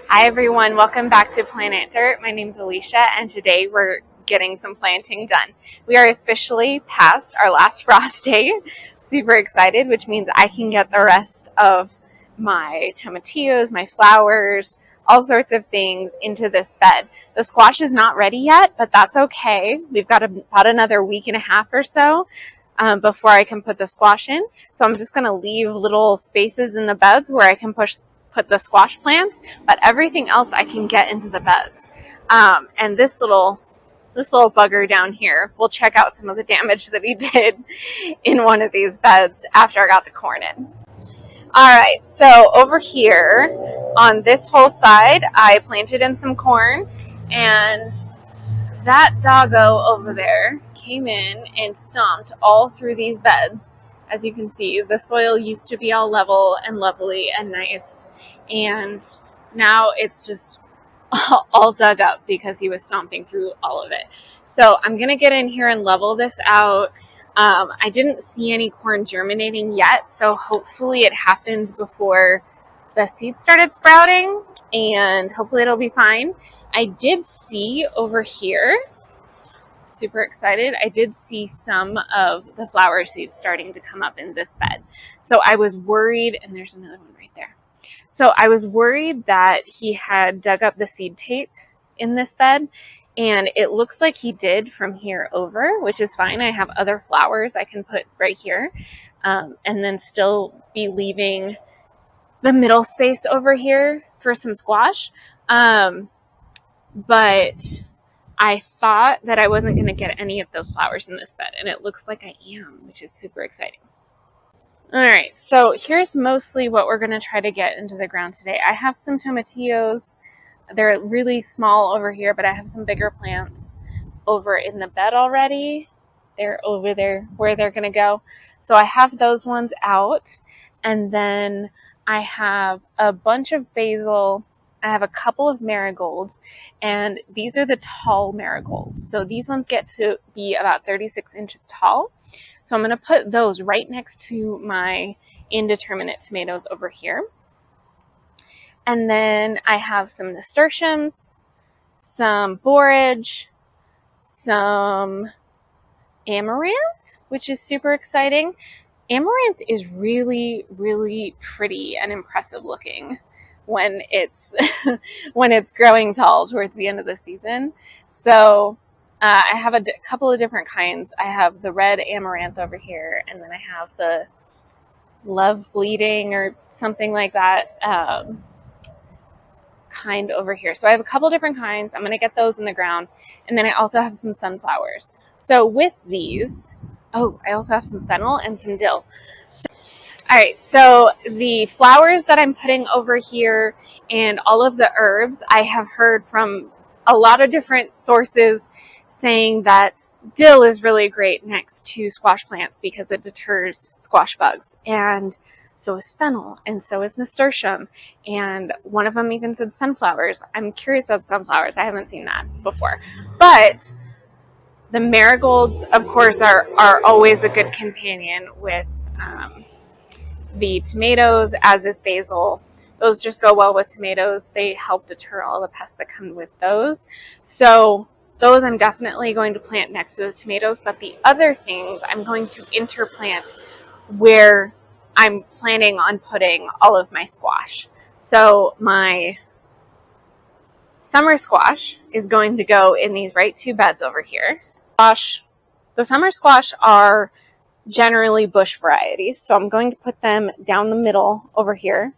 Hi everyone, welcome back to Planet Dirt. My name's Alicia and today we're getting some planting done. We are officially past our last frost day. Super excited, which means I can get the rest of my tomatillos, my flowers, all sorts of things into this bed. The squash is not ready yet, but that's okay. We've got about another week and a half or so before I can put the squash in. So I'm just going to leave little spaces in the beds where I can put the squash plants, but everything else I can get into the beds. And this little bugger down here, we'll check out some of the damage that he did in one of these beds after I got the corn in. All right, so over here on this whole side, I planted in some corn, and that doggo over there came in and stomped all through these beds. As you can see, the soil used to be all level and lovely and nice, and now it's just all dug up because he was stomping through all of it. So I'm going to get in here and level this out. I didn't see any corn germinating yet, so hopefully it happened before the seeds started sprouting, and hopefully it'll be fine. I did see over here, super excited, I did see some of the flower seeds starting to come up in this bed. So I was worried, and there's another one right there. So I was worried that he had dug up the seed tape in this bed, and it looks like he did from here over, which is fine. I have other flowers I can put right here, and then still be leaving the middle space over here for some squash. But I thought that I wasn't going to get any of those flowers in this bed, and it looks like I am, which is super exciting. All right, so here's mostly what we're going to try to get into the ground today. I have some tomatillos. They're really small over here, but I have some bigger plants over in the bed already. They're over there where they're going to go. So I have those ones out, and then I have a bunch of basil. I have a couple of marigolds, and these are the tall marigolds. So these ones get to be about 36 inches tall. So I'm going to put those right next to my indeterminate tomatoes over here. And then I have some nasturtiums, some borage, some amaranth, which is super exciting. Amaranth is really, really pretty and impressive looking when it's when it's growing tall towards the end of the season. So I have a couple of different kinds. I have the red amaranth over here, and then I have the love bleeding or something like that kind over here. So I have a couple different kinds. I'm going to get those in the ground. And then I also have some sunflowers. So with these, I also have some fennel and some dill. All right, so the flowers that I'm putting over here and all of the herbs, I have heard from a lot of different sources saying that dill is really great next to squash plants because it deters squash bugs. And so is fennel, and so is nasturtium. And one of them even said sunflowers. I'm curious about sunflowers. I haven't seen that before. But the marigolds, of course, are always a good companion with the tomatoes, as is basil. Those just go well with tomatoes. They help deter all the pests that come with those. So those I'm definitely going to plant next to the tomatoes. But the other things I'm going to interplant where I'm planning on putting all of my squash. So my summer squash is going to go in these right two beds over here. The summer squash are generally bush varieties, so I'm going to put them down the middle over here,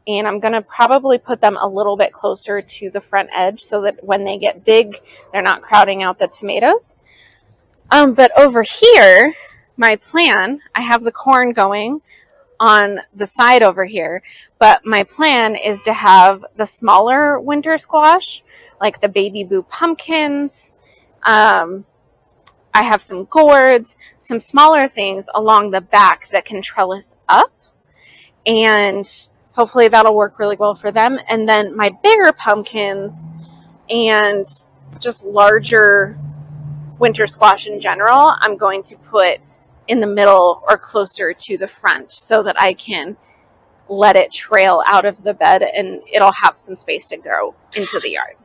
and I'm going to probably put them a little bit closer to the front edge so that when they get big, they're not crowding out the tomatoes. But over here, my plan, I have the corn going on the side over here, but my plan is to have the smaller winter squash, like the baby boo pumpkins. I have some gourds, some smaller things along the back that can trellis up, and hopefully that'll work really well for them. And then my bigger pumpkins and just larger winter squash in general, I'm going to put in the middle or closer to the front so that I can let it trail out of the bed and it'll have some space to grow into the yard.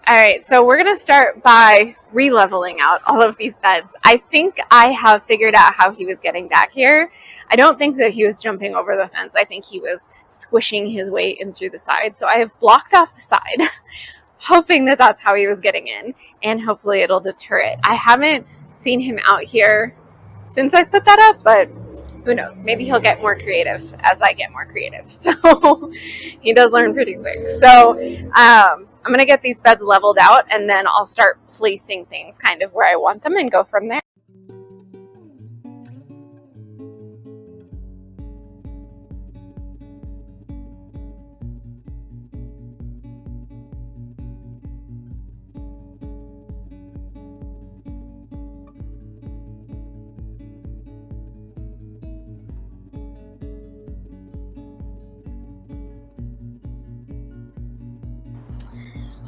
All right, so we're going to start by re-leveling out all of these beds. I think I have figured out how he was getting back here. I don't think that he was jumping over the fence. I think he was squishing his way in through the side. So I have blocked off the side, hoping that that's how he was getting in, and hopefully it'll deter it. I haven't seen him out here since I put that up, but who knows? Maybe he'll get more creative as I get more creative. So he does learn pretty quick. So I'm going to get these beds leveled out, and then I'll start placing things kind of where I want them and go from there.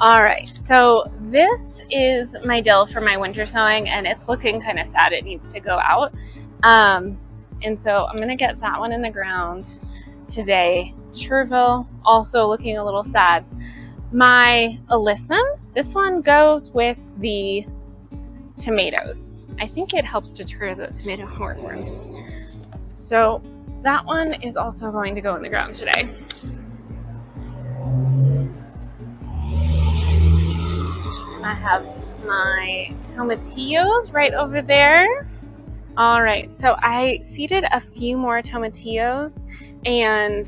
All right, so this is my dill for my winter sowing, and it's looking kind of sad. It needs to go out. And so I'm going to get that one in the ground today. Chervil, also looking a little sad. My alyssum, this one goes with the tomatoes. I think it helps deter the tomato hornworms. So that one is also going to go in the ground today. I have my tomatillos right over there. All right, so I seeded a few more tomatillos, and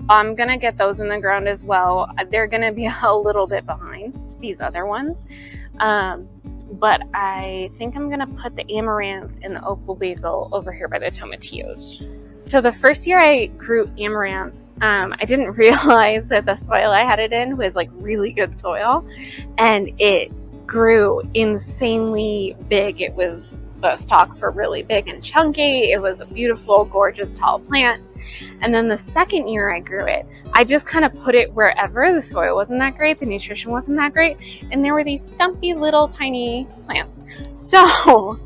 I'm gonna get those in the ground as well. They're gonna be a little bit behind these other ones, but I think I'm gonna put the amaranth and the opal basil over here by the tomatillos. So the first year I grew amaranth, I didn't realize that the soil I had it in was like really good soil, and it grew insanely big. The stalks were really big and chunky. It was a beautiful, gorgeous, tall plant. And then the second year I grew it, I just kind of put it wherever. The soil wasn't that great, the nutrition wasn't that great, and there were these stumpy little tiny plants. So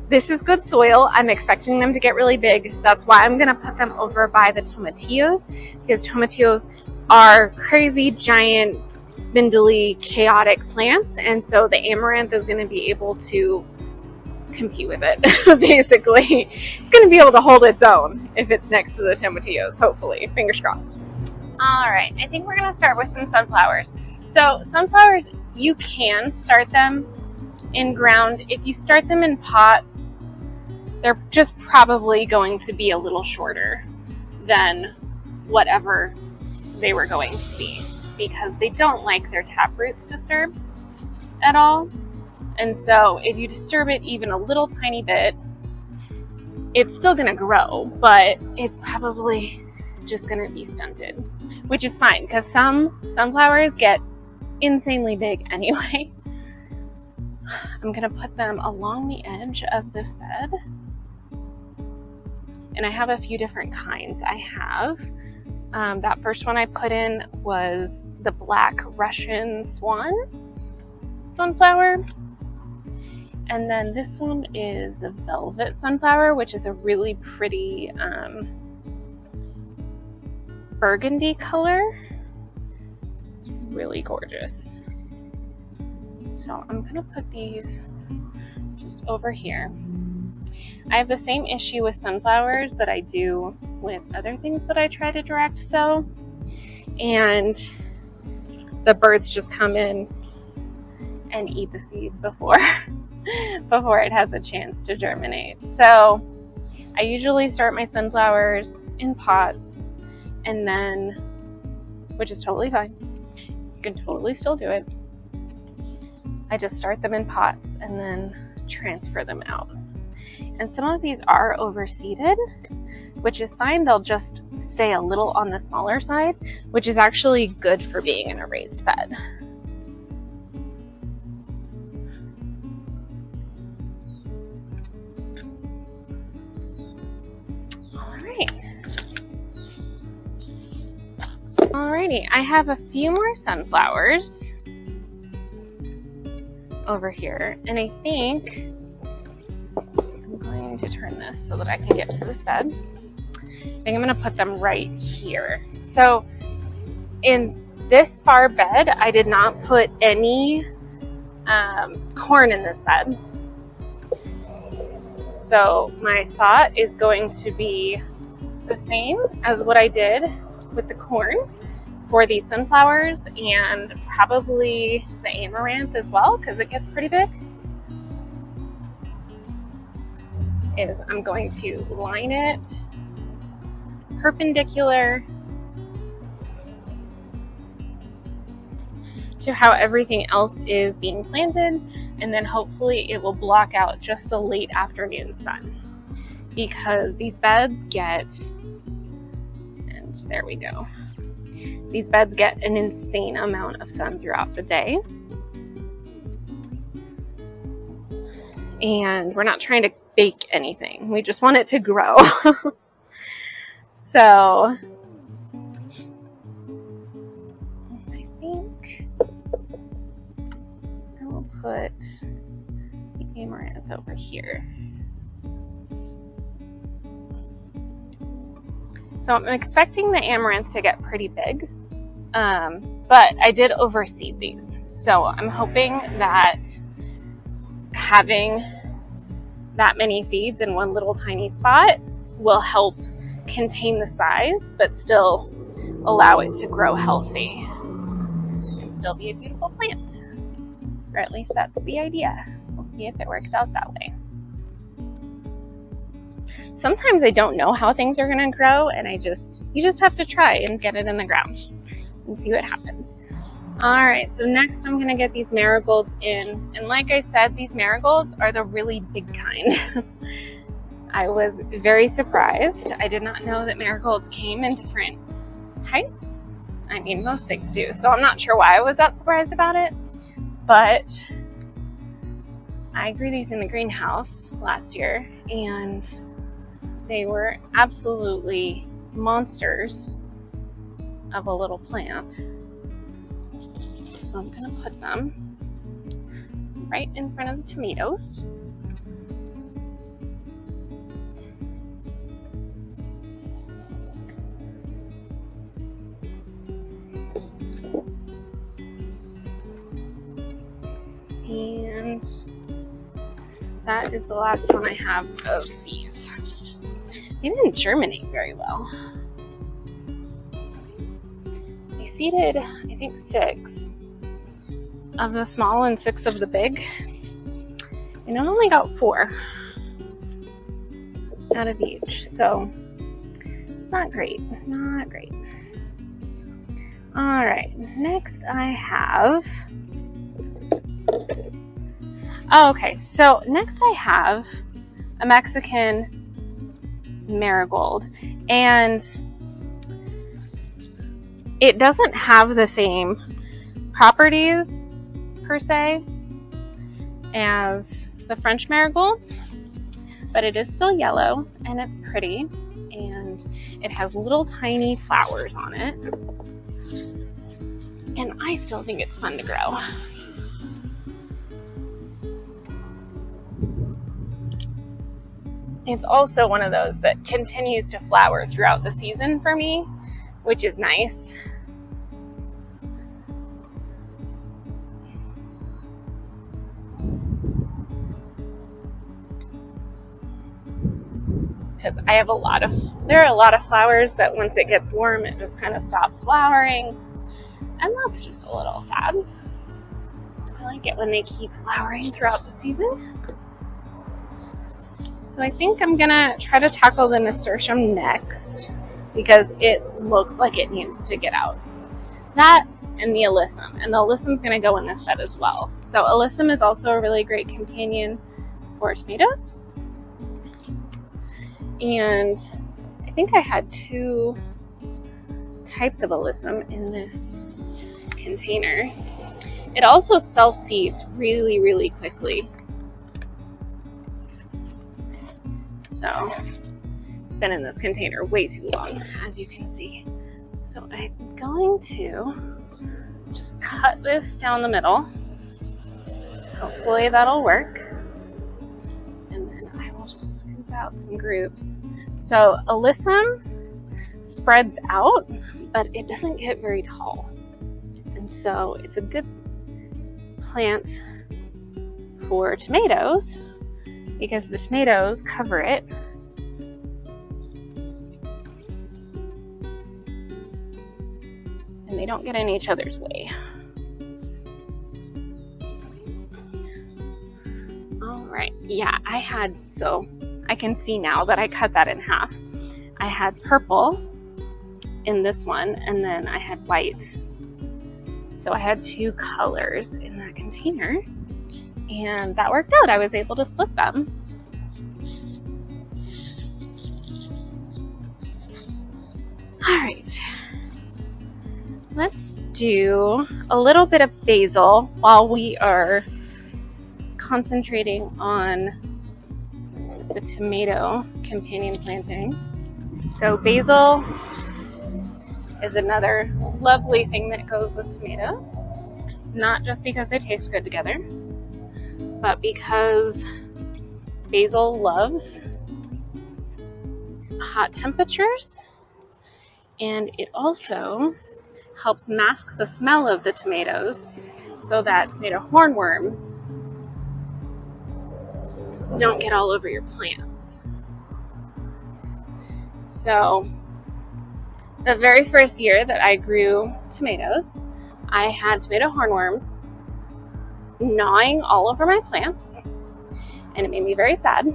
this is good soil. I'm expecting them to get really big. That's why I'm going to put them over by the tomatillos, because tomatillos are crazy, giant, spindly, chaotic plants. And so the amaranth is going to be able to compete with it, basically. It's going to be able to hold its own if it's next to the tomatillos, hopefully. Fingers crossed. All right, I think we're going to start with some sunflowers. So sunflowers, you can start them in ground. If you start them in pots, they're just probably going to be a little shorter than whatever they were going to be, because they don't like their tap roots disturbed at all. And so if you disturb it even a little tiny bit, it's still going to grow, but it's probably just going to be stunted, which is fine, because some sunflowers get insanely big anyway. I'm going to put them along the edge of this bed. And I have a few different kinds. I have, that first one I put in was the black Russian swan sunflower. And then this one is the velvet sunflower, which is a really pretty burgundy color. It's really gorgeous. So I'm going to put these just over here. I have the same issue with sunflowers that I do with other things that I try to direct sow. And the birds just come in and eat the seed before it has a chance to germinate. So I usually start my sunflowers in pots, and then, which is totally fine. You can totally still do it. I just start them in pots and then transfer them out. And some of these are overseeded, which is fine. They'll just stay a little on the smaller side, which is actually good for being in a raised bed. Alrighty, I have a few more sunflowers over here, and I think I'm going to turn this so that I can get to this bed. I think I'm going to put them right here. So in this far bed, I did not put any corn in this bed. So my thought is going to be the same as what I did with the corn for these sunflowers, and probably the amaranth as well, because it gets pretty big. Is I'm going to line it perpendicular to how everything else is being planted, and then hopefully it will block out just the late afternoon sun, because these beds get, and there we go, these beds get an insane amount of sun throughout the day, and we're not trying to bake anything, we just want it to grow. So I think I will put the amaranth over here. So I'm expecting the amaranth to get pretty big, but I did overseed these. So I'm hoping that having that many seeds in one little tiny spot will help contain the size, but still allow it to grow healthy and still be a beautiful plant. Or at least that's the idea. We'll see if it works out that way. Sometimes I don't know how things are going to grow, and you just have to try and get it in the ground and see what happens. All right, so next I'm going to get these marigolds in. And like I said, these marigolds are the really big kind. I was very surprised. I did not know that marigolds came in different heights. I mean, most things do. So I'm not sure why I was that surprised about it. But I grew these in the greenhouse last year, and they were absolutely monsters of a little plant. So I'm going to put them right in front of the tomatoes. And that is the last one I have of these. They didn't germinate very well. I seeded, I think, 6 of the small and 6 of the big, and I only got 4 out of each, so it's not great, not great. All right, next I have, so next I have a Mexican marigold, and it doesn't have the same properties per se as the French marigolds, but it is still yellow and it's pretty, and it has little tiny flowers on it, and I still think it's fun to grow. It's also one of those that continues to flower throughout the season for me, which is nice. Because there are a lot of flowers that once it gets warm, it just kind of stops flowering. And that's just a little sad. I like it when they keep flowering throughout the season. So I think I'm gonna try to tackle the nasturtium next, because it looks like it needs to get out. That and the alyssum. And the alyssum's gonna go in this bed as well. So alyssum is also a really great companion for tomatoes. And I think I had 2 types of alyssum in this container. It also self-seeds really, really quickly. So it's been in this container way too long, as you can see. So I'm going to just cut this down the middle. Hopefully that'll work. And then I will just scoop out some groups. So alyssum spreads out, but it doesn't get very tall. And so it's a good plant for tomatoes because the tomatoes cover it. And they don't get in each other's way. All right, yeah, so I can see now that I cut that in half. I had purple in this one, and then I had white. So I had 2 colors in that container, and that worked out. I was able to split them. All right, let's do a little bit of basil while we are concentrating on the tomato companion planting. So basil is another lovely thing that goes with tomatoes, not just because they taste good together, but because basil loves hot temperatures, and it also helps mask the smell of the tomatoes so that tomato hornworms don't get all over your plants. So the very first year that I grew tomatoes, I had tomato hornworms gnawing all over my plants, and it made me very sad.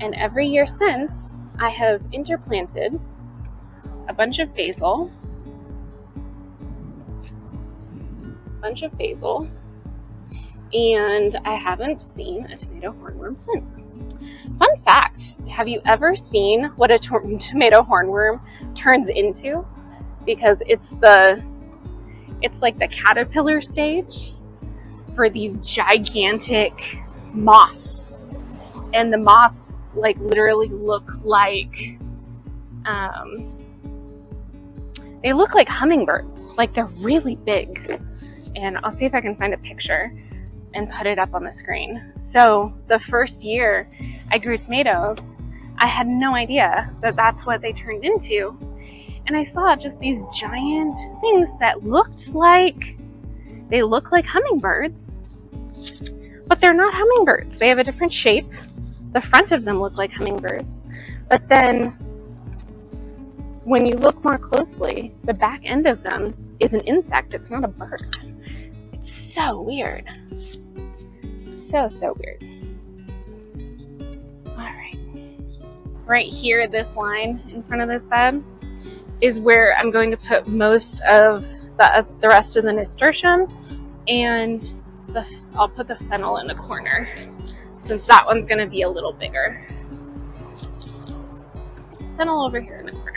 And every year since, I have interplanted a bunch of basil, and I haven't seen a tomato hornworm since. Fun fact, have you ever seen what a tomato hornworm turns into? Because it's like the caterpillar stage for these gigantic moths. And the moths like literally look like they look like hummingbirds. Like they're really big. And I'll see if I can find a picture and put it up on the screen. So the first year I grew tomatoes, I had no idea that that's what they turned into. And I saw just these giant things that look like hummingbirds, but they're not hummingbirds. They have a different shape. The front of them look like hummingbirds, but then when you look more closely, the back end of them is an insect. It's not a bird. It's so weird. So weird. All right. Right here, this line in front of this bed is where I'm going to put most of the rest of the nasturtium, and I'll put the fennel in the corner since that one's going to be a little bigger. Fennel over here in the corner.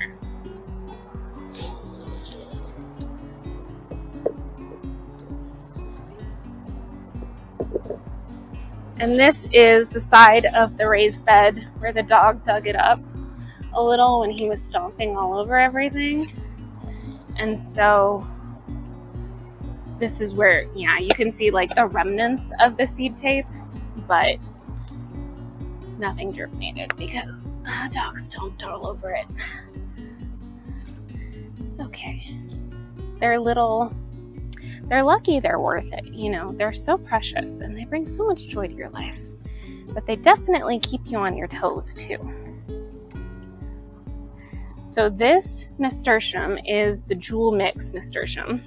And this is the side of the raised bed where the dog dug it up a little when he was stomping all over everything. And so this is where, yeah, you can see like the remnants of the seed tape, but nothing germinated because dogs stomped all over it. It's okay. They're lucky they're worth it, you know. They're so precious and they bring so much joy to your life. But they definitely keep you on your toes too. So this nasturtium is the jewel mix nasturtium.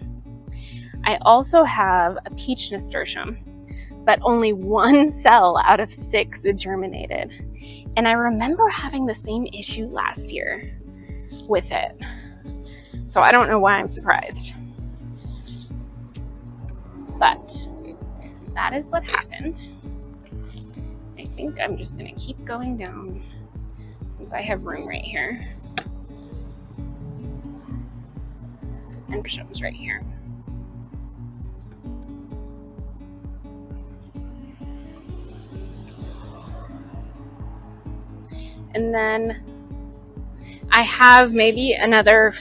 I also have a peach nasturtium, but only 1 cell out of 6 germinated. And I remember having the same issue last year with it. So I don't know why I'm surprised. But that is what happened. I think I'm just going to keep going down since I have room right here. And mushrooms right here. And then I have maybe another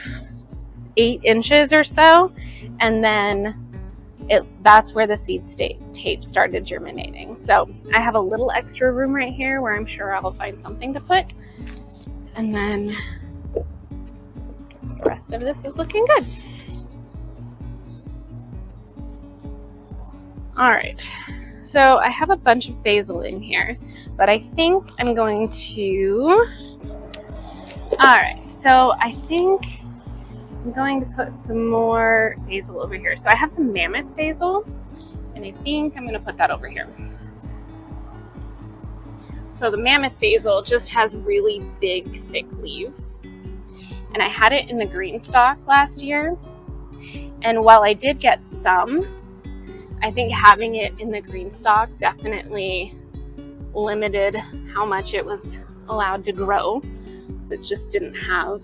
8 inches or so, and then that's where the seed tape started germinating. So I have a little extra room right here where I'm sure I'll find something to put. And then The rest of this is looking good. All right, so I have a bunch of basil in here, but I think I'm going to, I think I'm going to put some more basil over here. So I have some mammoth basil, and I think I'm going to put that over here. So the mammoth basil just has really big, thick leaves. And I had it in the green stalk last year. And while I did get some, I think having it in the green stalk definitely limited how much it was allowed to grow. So it just didn't have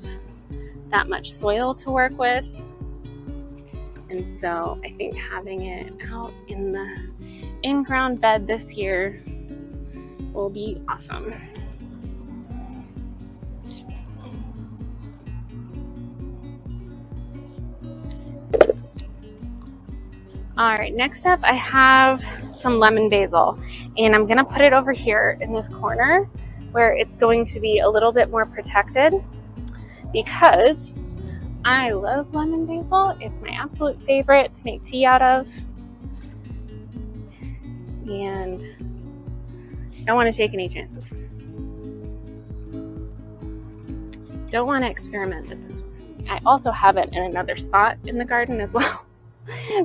that much soil to work with. And so I think having it out in the in-ground bed this year will be awesome. All right, next up I have some lemon basil, and I'm gonna put it over here in this corner where it's going to be a little bit more protected because I love lemon basil. It's my absolute favorite to make tea out of, and I don't want to take any chances. Don't want to experiment with this one. I also have it in another spot in the garden as well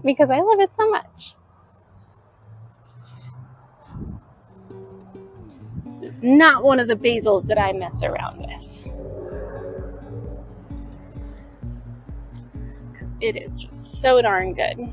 because I love it so much. This is not one of the basils that I mess around with because it is just so darn good.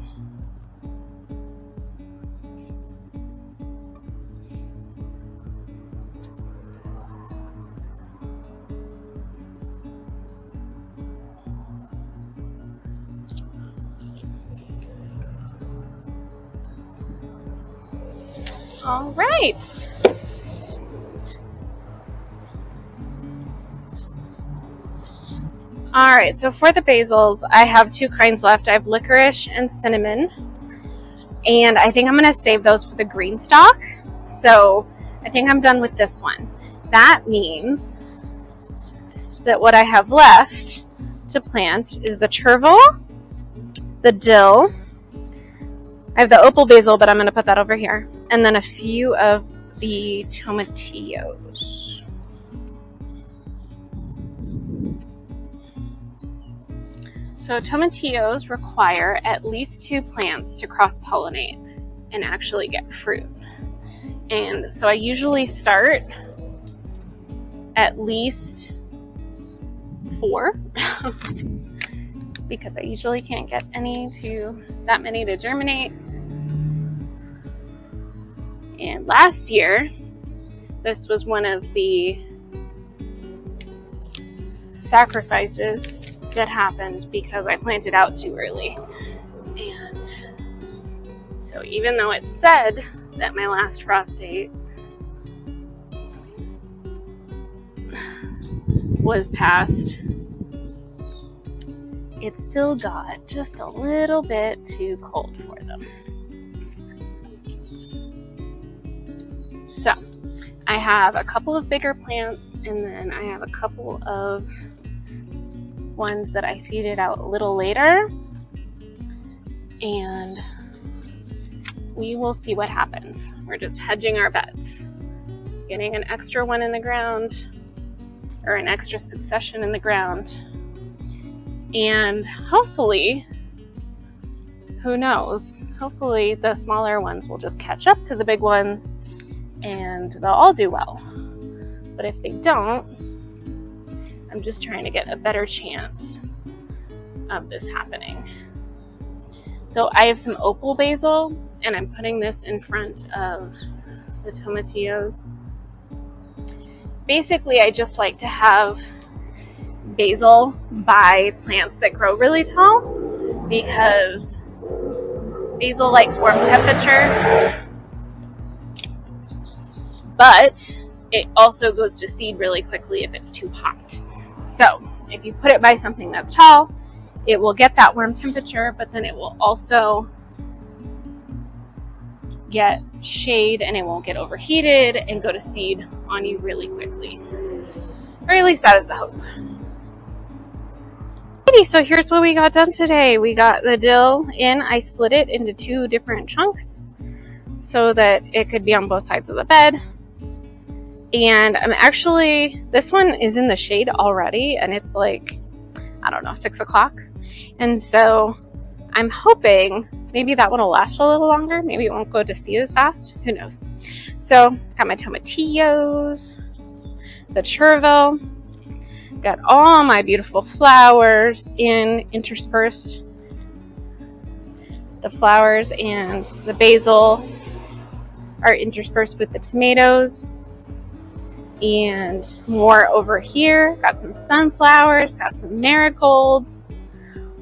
All right. All right, so for the basils, I have two kinds left. I have licorice and cinnamon, and I think I'm gonna save those for the green stalk. So I think I'm done with this one. That means that what I have left to plant is the chervil, the dill. I have the opal basil, but I'm gonna put that over here. And then a few of the tomatillos. So tomatillos require at least 2 plants to cross-pollinate and actually get fruit. And so I usually start at least 4 because I usually can't get that many to germinate. And last year, this was one of the sacrifices that happened because I planted out too early. And so even though it said that my last frost date was past, it still got just a little bit too cold for them. So I have a couple of bigger plants, and then I have a couple of ones that I seeded out a little later, and we will see what happens. We're just hedging our bets, getting an extra one in the ground, or an extra succession in the ground, and hopefully, who knows, hopefully the smaller ones will just catch up to the big ones and they'll all do well. But if they don't, I'm just trying to get a better chance of this happening. So I have some opal basil, and I'm putting this in front of the tomatillos. Basically, I just like to have basil by plants that grow really tall because basil likes warm temperature, but it also goes to seed really quickly if it's too hot. So if you put it by something that's tall, it will get that warm temperature, but then it will also get shade and it won't get overheated and go to seed on you really quickly. Or at least that is the hope. Alrighty, so here's what we got done today. We got the dill in. I split it into 2 different chunks so that it could be on both sides of the bed. And this one is in the shade already, and it's like, I don't know, 6 o'clock. And so I'm hoping maybe that one will last a little longer. Maybe it won't go to seed as fast. Who knows? So got my tomatillos, the chervil, got all my beautiful flowers interspersed. The flowers and the basil are interspersed with the tomatoes. And more over here. Got some sunflowers, got some marigolds,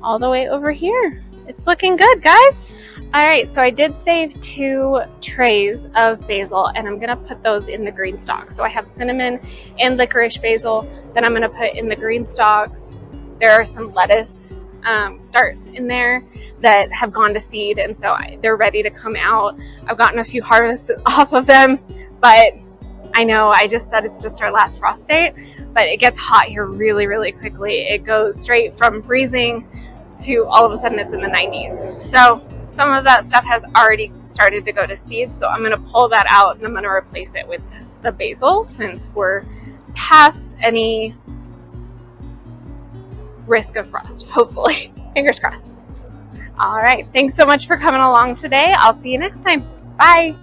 all the way over here. It's looking good, guys. All right, so I did save 2 trays of basil, and I'm gonna put those in the green stalks. So I have cinnamon and licorice basil that I'm gonna put in the green stalks. There are some lettuce starts in there that have gone to seed, and so they're ready to come out. I've gotten a few harvests off of them, but I know I just said it's just our last frost date, but it gets hot here really, really quickly. It goes straight from freezing to all of a sudden it's in the 90s. So some of that stuff has already started to go to seed. So I'm going to pull that out and I'm going to replace it with the basil since we're past any risk of frost, hopefully. Fingers crossed. All right. Thanks so much for coming along today. I'll see you next time. Bye.